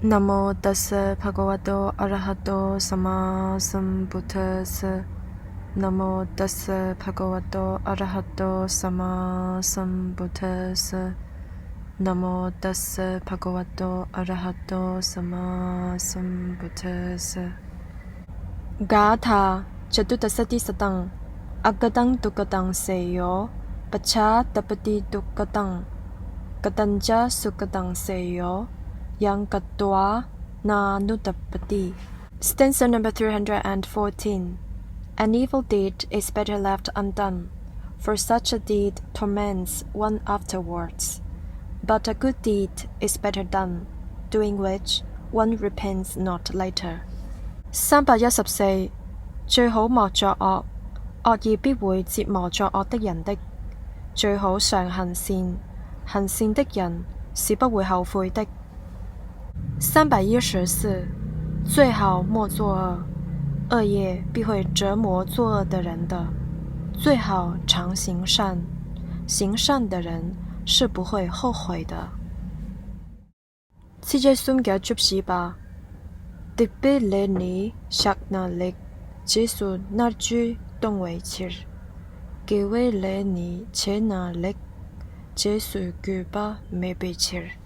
นะโมตัสสะภะคะวะโตอะระหะโตสัมมาสัมพุทธัสสะนะโมตัสสะภะคะวะโตอะระหะโตสัมมาสัมพุทธัสสะนะโมตัสสะภะคะวะโตอะระหะโตสัมมาสัมพุทธัสสะกาถาจตุตสสติสตังอักกตังตุกตังเสโยปัจฉาตปฏิตุกตังกตัญจะสุกตังเสโยยังกัตตวานานุตปติ Stanza number 314 An evil deed is better left undone, for such a deed torments one afterwards. But a good deed is better done, doing which one repents not later. 314最好莫作惡，惡意必會折磨作惡的人的。最好常行善，行善的人是不會後悔的。314最好莫作惡，惡業必會折磨作惡的人的。最好常行善，行善的人是不會後悔的。次這孫嘅祝士吧，迪比列尼sak那力，只數那句東為切，幾位列尼切那力，只數句吧未被切。